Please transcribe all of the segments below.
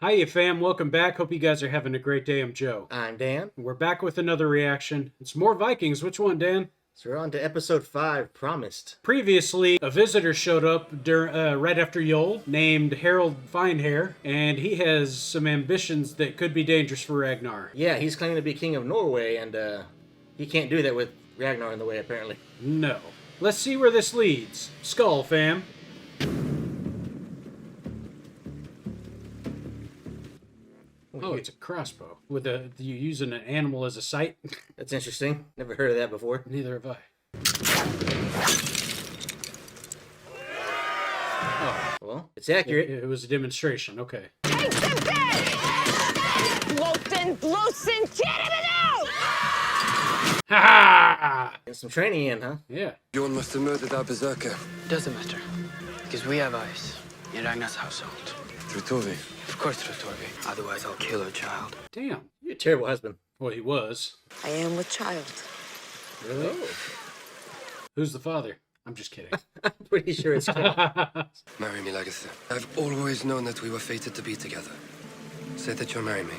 Hiya fam, welcome back. Hope you guys are having a great day. I'm Joe. I'm Dan. We're back with another reaction. It's more Vikings. Which one, Dan? So we're on to episode 5, Promised. Previously, a visitor showed up right after Yule named Harold Finehair, and he has some ambitions that could be dangerous for Ragnar. Yeah, he's claiming to be king of Norway, and he can't do that with Ragnar in the way, apparently. No. Let's see where this leads. Skull, fam. Oh, it's a crossbow. With you using an animal as a sight? That's interesting. Never heard of that before. Neither have I. Oh. Well, it's accurate. It was a demonstration. Okay. Ha ha! Getting some training in, huh? Yeah. Bjorn must have murdered our berserker. Doesn't matter, because we have eyes in Ragnar's household. Through Torvi. Of course, through Torvi. Otherwise, I'll kill her child. Damn. You're a terrible husband. Well, he was. I am with child. Really? Who's the father? I'm just kidding. I'm pretty sure it's Marry me, Lagertha. I've always known that we were fated to be together. Say that you'll marry me.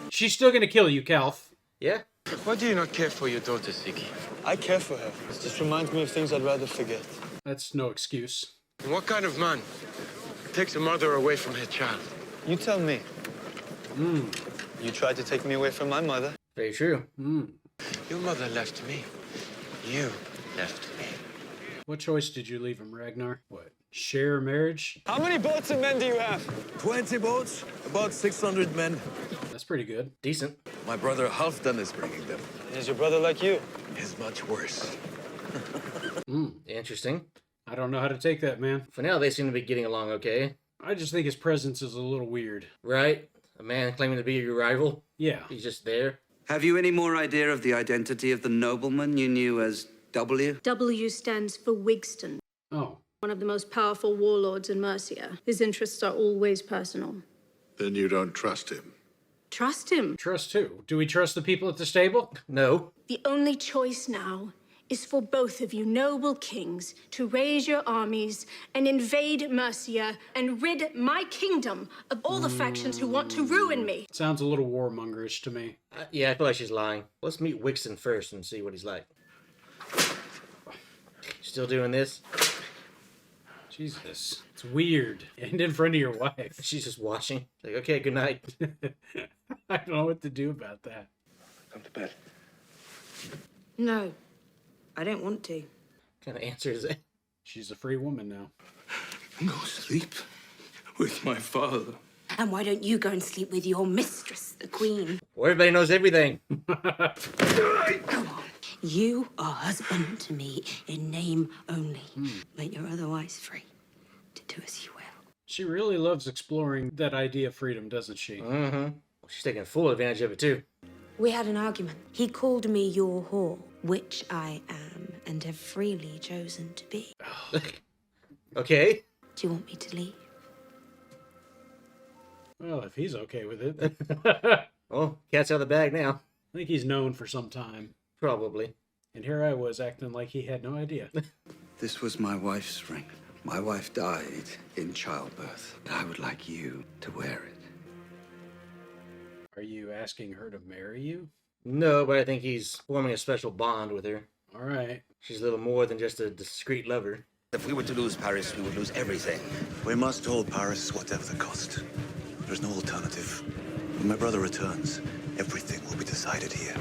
She's still gonna kill you, Kalf. Yeah? Why do you not care for your daughter, Siki? I care for her. It just reminds me of things I'd rather forget. That's no excuse. And what kind of man takes a mother away from her child? You tell me. You tried to take me away from my mother. Very true. Your mother left me. You left me. What choice did you leave him, Ragnar? What? Share marriage? How many boats and men do you have? 20 boats, about 600 men. That's pretty good. Decent. My brother Halfdan is bringing them. Is your brother like you? He's much worse. Interesting. I don't know how to take that, man. For now, they seem to be getting along okay. I just think his presence is a little weird. Right? A man claiming to be your rival. Yeah. He's just there. Have you any more idea of the identity of the nobleman you knew as W? W stands for Wigston, Oh. one of the most powerful warlords in Mercia. His interests are always personal. Then you don't trust him. Trust him. Trust who? Do we trust the people at the stable? No. The only choice now is for both of you noble kings to raise your armies and invade Mercia and rid my kingdom of all the factions who want to ruin me. Sounds a little warmongerish to me. Yeah, I feel like she's lying. Let's meet Wixon first and see what he's like. Still doing this? Jesus. It's weird. And in front of your wife. She's just watching. Like, okay, good night. I don't know what to do about that. Come to bed. No, I don't want to. What kind of answer is that? She's a free woman now. Go sleep with my father. And why don't you go and sleep with your mistress, the queen? Well, everybody knows everything. Come on. You are husband to me in name only, but you're otherwise free to do as you will. She really loves exploring that idea of freedom, doesn't she? Well, she's taking full advantage of it, too. We had an argument. He called me your whore, which I am and have freely chosen to be. Okay. Do you want me to leave? Well, if he's okay with it. I Well, cat's out of the bag now. think he's known for some time. Probably. And here I was acting like he had no idea. This was my wife's ring. My wife died in childbirth. I would like you to wear it. Are you asking her to marry you? No, but I think he's forming a special bond with her. All right. She's a little more than just a discreet lover. If we were to lose Paris, we would lose everything. We must hold Paris, whatever the cost. There's no alternative. When my brother returns, everything will be decided here.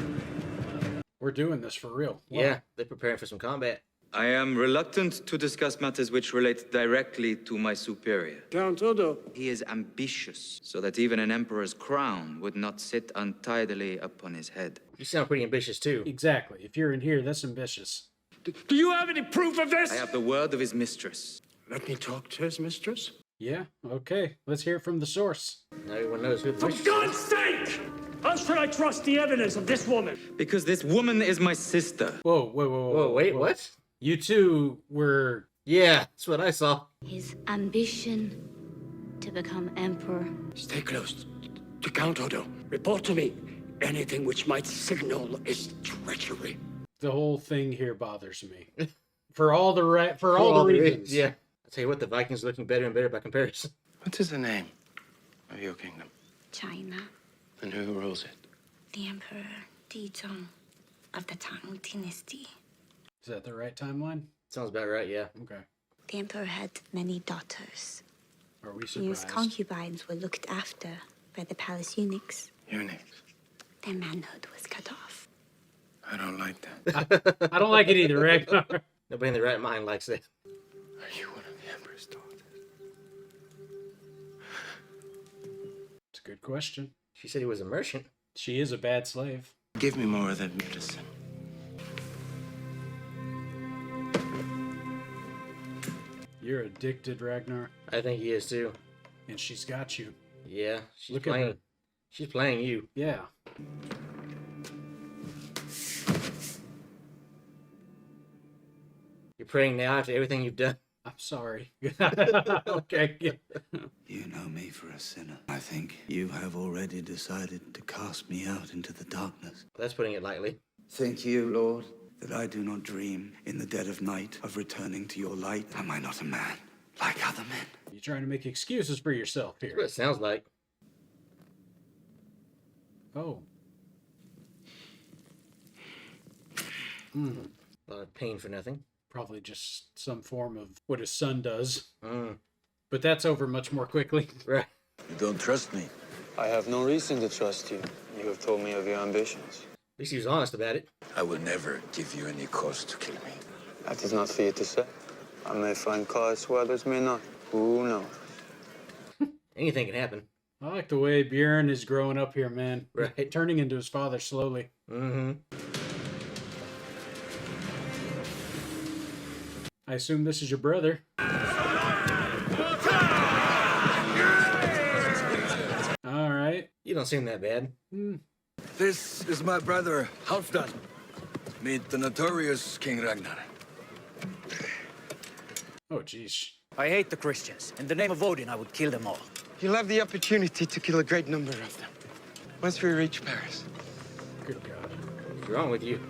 We're doing this for real. Wow. Yeah, they're preparing for some combat. I am reluctant to discuss matters which relate directly to my superior. Count Odo. He is ambitious, so that even an emperor's crown would not sit untidily upon his head. You sound pretty ambitious, too. Exactly. If you're in here, that's ambitious. Do you have any proof of this? I have the word of his mistress. Let me talk to his mistress. Yeah, okay. Let's hear it from the source. Now everyone knows who the For mistress God's is. sake! How should I trust the evidence of this woman? Because this woman is my sister. Whoa, whoa, whoa, Whoa, wait, what? You two were... Yeah, that's what I saw. His ambition to become emperor. Stay close to Count Odo. Report to me anything which might signal his treachery. The whole thing here bothers me. For all the reasons. Yeah. I'll tell you what, the Vikings are looking better and better by comparison. What is the name of your kingdom? China. And who rules it? The Emperor Dizong of the Tang Dynasty. Is that the right timeline? Sounds about right, yeah. Okay. The Emperor had many daughters, Are we whose surprised? concubines were looked after by the palace eunuchs. Eunuchs. Their manhood was cut off. I don't like that. I don't like it either, Ragnar. Nobody in their right mind likes that. Are you one of the Emperor's daughters? It's a good question. She said he was a merchant. She is a bad slave. Give me more of that medicine. You're addicted, Ragnar. I think he is too. And she's got you. Yeah, she's Look at playing. her. She's playing you. Yeah. You're praying now after everything you've done. I'm sorry. Okay. Yeah. You know me for a sinner. I think you have already decided to cast me out into the darkness. That's putting it lightly. Think you, Lord, that I do not dream in the dead of night of returning to your light? Am I not a man like other men? You're trying to make excuses for yourself That's here. what it sounds like. Oh. A lot of pain for nothing. Probably just some form of what his son does. Mm. But that's over much more quickly. Right. You don't trust me? I have no reason to trust you. You have told me of your ambitions. At least he was honest about it. I will never give you any cause to kill me. That is not for you to say. I may find cause where others may not. Who knows? Anything can happen. I like the way Bjorn is growing up here, man. Right. Turning into his father slowly. Mm-hmm. I assume this is your brother. All right. You don't seem that bad. This is my brother, Halfdan. Meet the notorious King Ragnar. Oh, jeez. I hate the Christians. In the name of Odin, I would kill them all. You'll have the opportunity to kill a great number of them. Once we reach Paris. Good God. What's wrong with you?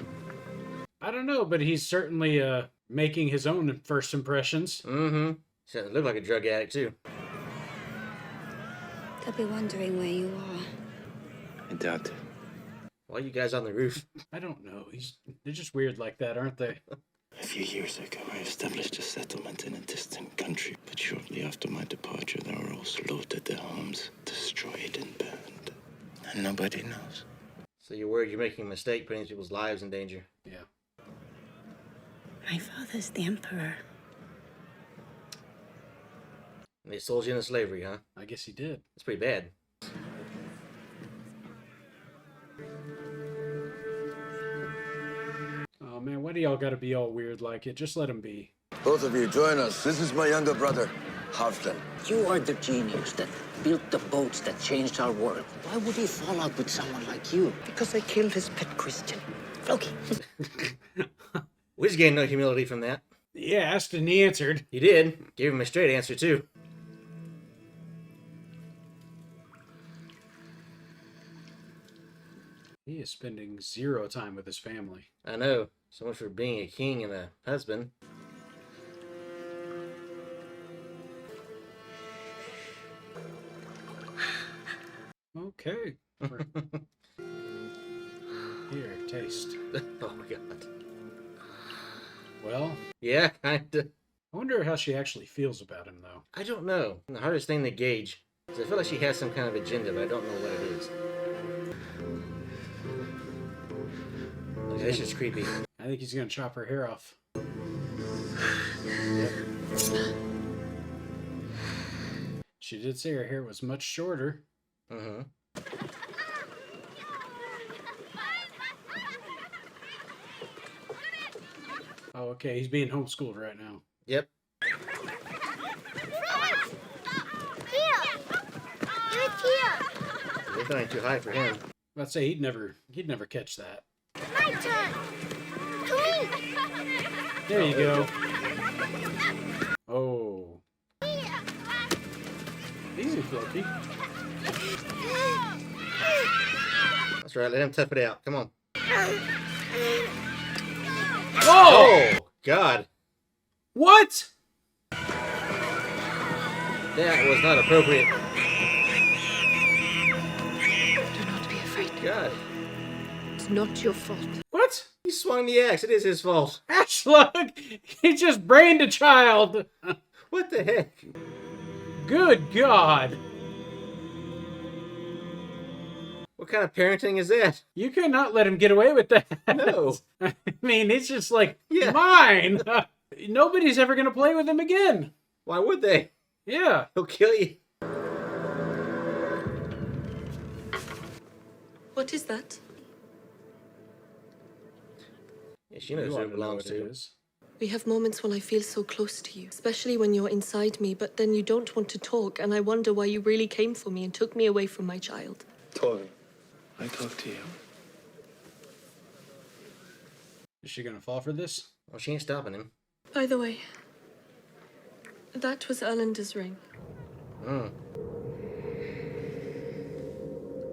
I don't know, but he's certainly making his own first impressions. Mm-hmm. Doesn't look like a drug addict, too. They'll be wondering where you are. I doubt it. Why are you guys on the roof? I don't know. They're just weird like that, aren't they? A few years ago, I established a settlement in a distant country, but shortly after my departure, they were all slaughtered, their homes destroyed and burned. And nobody knows. So you're worried you're making a mistake, putting people's lives in danger. Yeah. My father's the Emperor. And they sold you into slavery, huh? I guess he did. That's pretty bad. Oh, man, why do y'all gotta be all weird like it? Just let him be. Both of you, join us. This is my younger brother, Halfdan. You are the genius that built the boats that changed our world. Why would he fall out with someone like you? Because I killed his pet Christian. Floki. We just gained no humility from that. He asked and he answered. You did. Gave him a straight answer, too. He is spending 0 time with his family. I know. So much for being a king and a husband. Okay. Here, taste. Oh, my God. Well, Yeah, kinda. I wonder how she actually feels about him, though. I don't know. The hardest thing to gauge. 'Cause I feel like she has some kind of agenda, but I don't know what it is. Okay, this is creepy. I think he's gonna chop her hair off. She did say her hair was much shorter. Mm-hmm. Oh, okay. He's being homeschooled right now. Yep. They're going too high for him. I'd say he'd never catch that. My turn. To me. There you go. Oh. Easy, Floki. That's right. Let him tough it out. Come on. Whoa! Oh, God. What? That was not appropriate. Do not be afraid. God. It's not your fault. What? He swung the axe. It is his fault. Ashlock! He just brained a child! What the heck? Good God! What kind of parenting is that? You cannot let him get away with that. No. I mean, it's just like, Yeah. mine! Nobody's ever going to play with him again. Why would they? Yeah. He'll kill you. What is that? Yeah, she knows who it belongs to. We have moments when I feel so close to you, especially when you're inside me, but then you don't want to talk, and I wonder why you really came for me and took me away from my child. Torvin, I talk to you. Is she going to fall for this? Well, she ain't stopping him. By the way, that was Erlander's ring. Mm.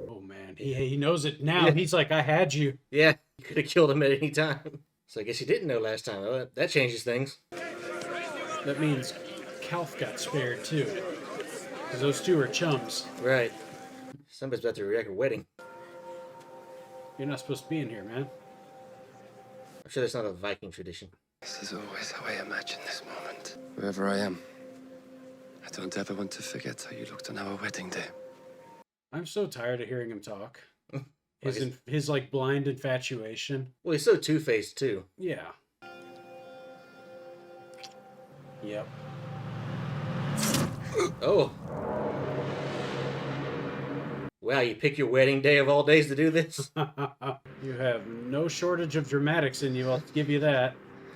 Oh, man. He knows it now. Yeah. He's like, I had you. Yeah, you could have killed him at any time. So I guess he didn't know last time. Well, that changes things. That means Kalf got spared, too. Because those two are chums. Right. Somebody's about to wreck a wedding. You're not supposed to be in here, man. I'm sure that's not a Viking tradition. This is always how I imagine this moment. Wherever I am, I don't ever want to forget how you looked on our wedding day. I'm so tired of hearing him talk. His like blind infatuation. Well, he's so two-faced too. Yeah. Yep. Oh. Wow, you pick your wedding day of all days to do this? You have no shortage of dramatics in you, I'll give you that.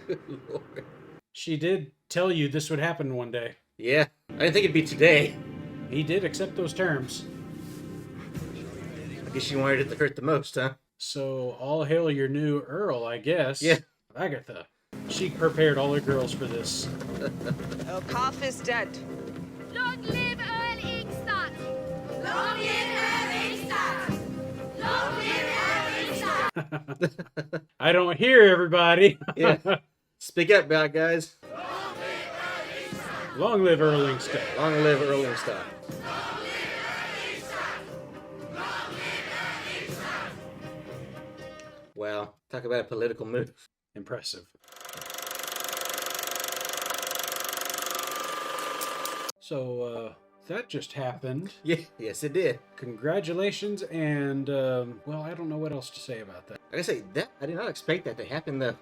Lord. She did tell you this would happen one day. Yeah, I didn't think it'd be today. He did accept those terms. I guess she wanted it to hurt the most, huh? So, all hail your new Earl, I guess. Yeah. Lagertha. She prepared all the girls for this. Oh, Kalf is dead. Long live Earl Ingstad! Long live Earl Ingstad! Long live Earl Ingstad! I don't hear everybody. Yeah. Speak up, bad guys. Long live Earl Ingstad. Long live Earl Ingstad. Wow, talk about a political move. Impressive. So, that just happened. Yeah, yes it did. Congratulations, and, well, I don't know what else to say about that. Like I say, I did not expect that to happen, though.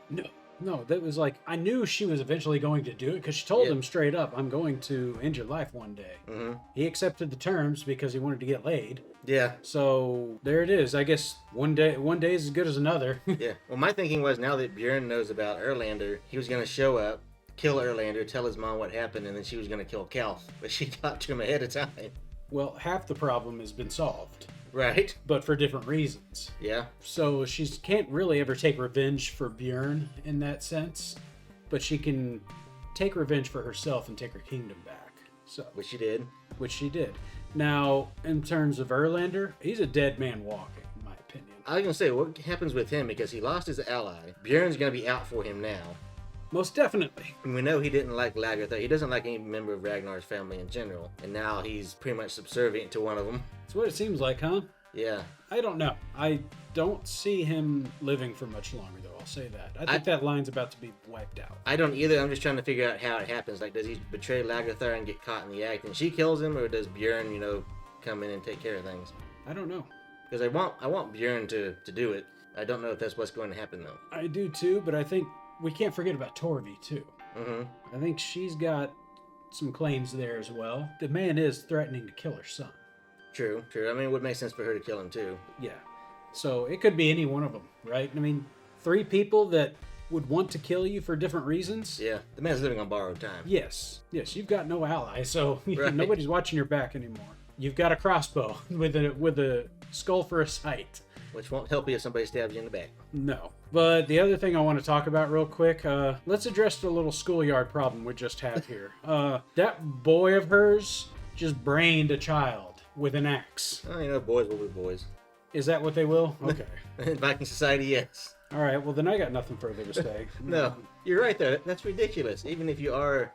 No, that was like, I knew she was eventually going to do it, because she told him straight up, I'm going to end your life one day. Mm-hmm. He accepted the terms because he wanted to get laid. Yeah. So, there it is. I guess one day is as good as another. Yeah. Well, my thinking was now that Bjorn knows about Erlander, he was going to show up, kill Erlander, tell his mom what happened, and then she was going to kill Kalf. But she got to him ahead of time. Well, half the problem has been solved. Right. But for different reasons. Yeah. So she can't really ever take revenge for Bjorn in that sense. But she can take revenge for herself and take her kingdom back. So, Which she did. Which she did. Now, in terms of Erlander, he's a dead man walking, in my opinion. I was going to say, what happens with him? Because he lost his ally. Bjorn's going to be out for him now. Most definitely. And we know he didn't like Lagertha. He doesn't like any member of Ragnar's family in general. And now he's pretty much subservient to one of them. That's what it seems like, huh? Yeah. I don't know. I don't see him living for much longer, though. I'll say that. I think that line's about to be wiped out. I don't either. I'm just trying to figure out how it happens. Like, does he betray Lagertha and get caught in the act and she kills him? Or does Bjorn, come in and take care of things? I don't know. Because I want Bjorn to do it. I don't know if that's what's going to happen, though. I do, too, but I think we can't forget about Torvi, too. Mm-hmm. I think she's got some claims there as well. The man is threatening to kill her son. True. I mean, it would make sense for her to kill him, too. Yeah. So it could be any one of them, right? I mean, 3 people that would want to kill you for different reasons. Yeah. The man's living on borrowed time. Yes. You've got no ally, so Right. nobody's watching your back anymore. You've got a crossbow with a skull for a sight. Which won't help you if somebody stabs you in the back. No. But the other thing I want to talk about real quick, let's address the little schoolyard problem we just have here. That boy of hers just brained a child with an axe. Oh, boys will be boys. Is that what they will? Okay. In Viking society, yes. All right, well then I got nothing further to say. No, you're right there. That's ridiculous. Even if you are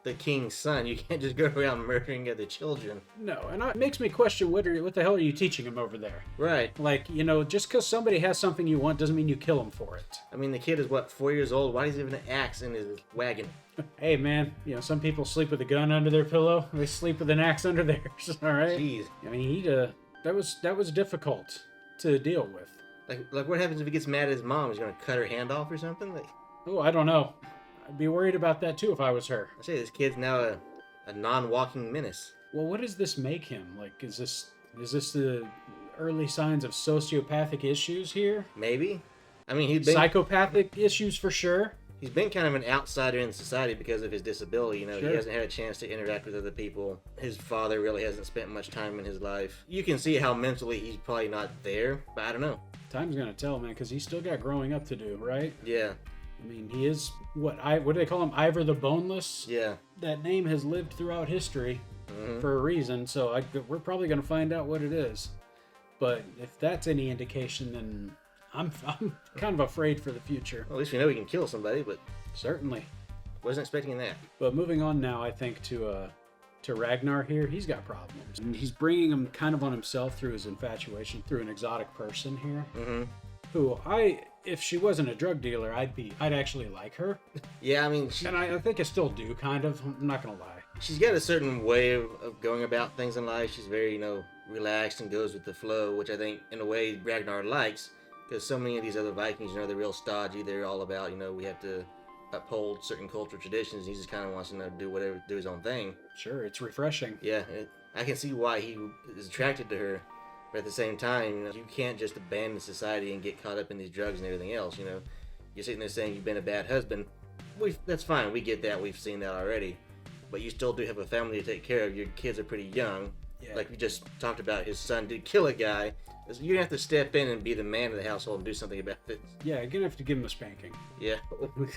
the king's son. You can't just go around murdering other children. No, and it makes me question what the hell are you teaching him over there? Right. Like, you know, just because somebody has something you want doesn't mean you kill him for it. I mean, the kid is, what, 4 years old? Why does he have an axe in his wagon? Hey, man, you know, some people sleep with a gun under their pillow. They sleep with an axe under theirs, all right? Jeez. I mean, that was difficult to deal with. Like what happens if he gets mad at his mom? He's gonna cut her hand off or something? Like, oh, I don't know. I'd be worried about that too if I was her. I say this kid's now a non-walking menace. Well, what does this make him? Like, is this the early signs of sociopathic issues here? Maybe. I mean, he's been psychopathic issues for sure. He's been kind of an outsider in society because of his disability. You know, Sure. He hasn't had a chance to interact with other people. His father really hasn't spent much time in his life. You can see how mentally he's probably not there, but I don't know. Time's gonna tell, man, because he's still got growing up to do, right? Yeah. I mean, he is what do they call him? Ivor the Boneless. Yeah. That name has lived throughout history for a reason. So we're probably gonna find out what it is. But if that's any indication, then I'm kind of afraid for the future. Well, at least we know we can kill somebody, but certainly wasn't expecting that. But moving on now, I think to Ragnar here, he's got problems. And he's bringing them kind of on himself through his infatuation through an exotic person here. Mm-hmm. Who if she wasn't a drug dealer, I'd actually like her. Yeah, I mean, and I think I still do, kind of. I'm not gonna lie. She's got a certain way of going about things in life. She's very, relaxed and goes with the flow, which I think, in a way, Ragnar likes. Because so many of these other Vikings, they're real stodgy. They're all about, we have to uphold certain cultural traditions. He just kind of wants to do his own thing. Sure, it's refreshing. Yeah, I can see why he is attracted to her. But at the same time, you can't just abandon society and get caught up in these drugs and everything else. You're sitting there saying you've been a bad husband. That's fine. We get that. We've seen that already. But you still do have a family to take care of. Your kids are pretty young. Yeah. Like we just talked about, his son did kill a guy. You're gonna have to step in and be the man of the household and do something about it. Yeah, you're gonna have to give him a spanking. Yeah.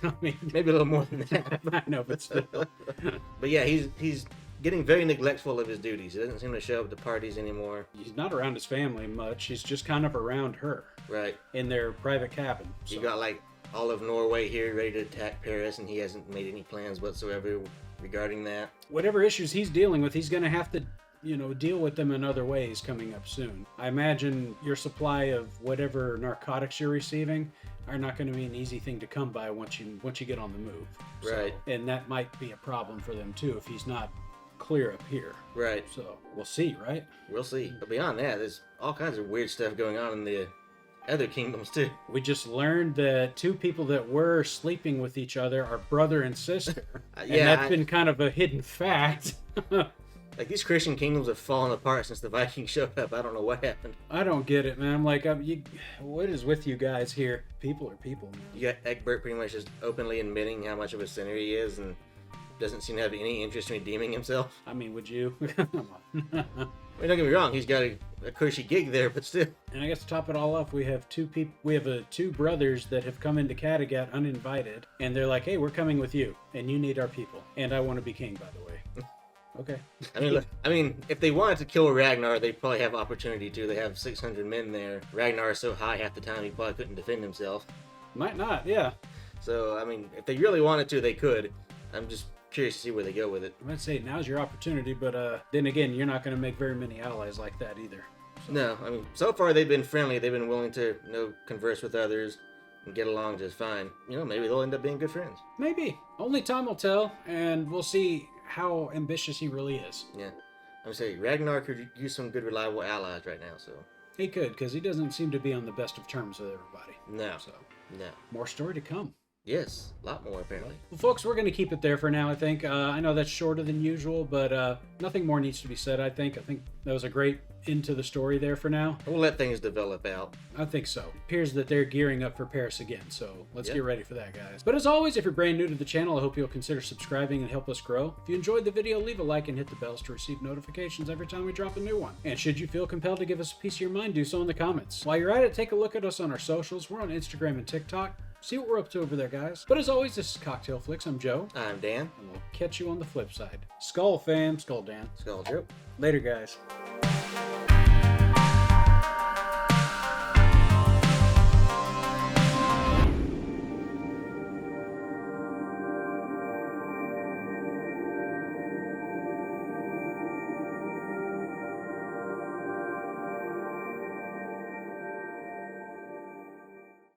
I mean, maybe a little more than that. I know, but still. But yeah, he's getting very neglectful of his duties. He doesn't seem to show up at the parties anymore. He's not around his family much. He's just kind of around her. Right. In their private cabin. So. You got all of Norway here ready to attack Paris, and he hasn't made any plans whatsoever regarding that. Whatever issues he's dealing with, he's gonna have to deal with them in other ways coming up soon. I imagine your supply of whatever narcotics you're receiving are not going to be an easy thing to come by once you get on the move. Right. So, and that might be a problem for them too if he's not clear up here. Right. So we'll see, right? We'll see. But beyond that, there's all kinds of weird stuff going on in the other kingdoms too. We just learned that two people that were sleeping with each other are brother and sister. And that's been kind of a hidden fact. Like, these Christian kingdoms have fallen apart since the Vikings showed up. I don't know what happened. I don't get it, man. I'm like, what is with you guys here? People are people, man. You got Egbert pretty much just openly admitting how much of a sinner he is and doesn't seem to have any interest in redeeming himself. I mean, would you? Come on. Well, don't get me wrong. He's got a cushy gig there, but still. And I guess to top it all off, we have two brothers that have come into Kattegat uninvited, and they're like, hey, we're coming with you, and you need our people. And I want to be king, by the way. Okay. I mean, if they wanted to kill Ragnar, they probably have opportunity to. They have 600 men there. Ragnar is so high half the time he probably couldn't defend himself. Might not, yeah. So, I mean, if they really wanted to, they could. I'm just curious to see where they go with it. I'm going to say now's your opportunity, but then again, you're not going to make very many allies like that either. So. No, I mean, so far they've been friendly. They've been willing to, converse with others and get along just fine. Maybe they'll end up being good friends. Maybe. Only time will tell, and we'll see how ambitious he really is. Yeah. I'm gonna say Ragnar could use some good, reliable allies right now, so. He could, because he doesn't seem to be on the best of terms with everybody. No. So. No. More story to come. Yes, a lot more apparently. Well, folks, we're going to keep it there for now, I think. I know that's shorter than usual, but nothing more needs to be said, I think. I think that was a great end to the story there for now. We'll let things develop out. I think so. It appears that they're gearing up for Paris again, so let's get ready for that, guys. But as always, if you're brand new to the channel, I hope you'll consider subscribing and help us grow. If you enjoyed the video, leave a like and hit the bells to receive notifications every time we drop a new one. And should you feel compelled to give us a piece of your mind, do so in the comments. While you're at it, take a look at us on our socials. We're on Instagram and TikTok. See what we're up to over there, guys. But as always, this is Cocktail Flicks. I'm Joe. I'm Dan. And we'll catch you on the flip side. Skull fam. Skull Dan. Skull Joe. Later, guys.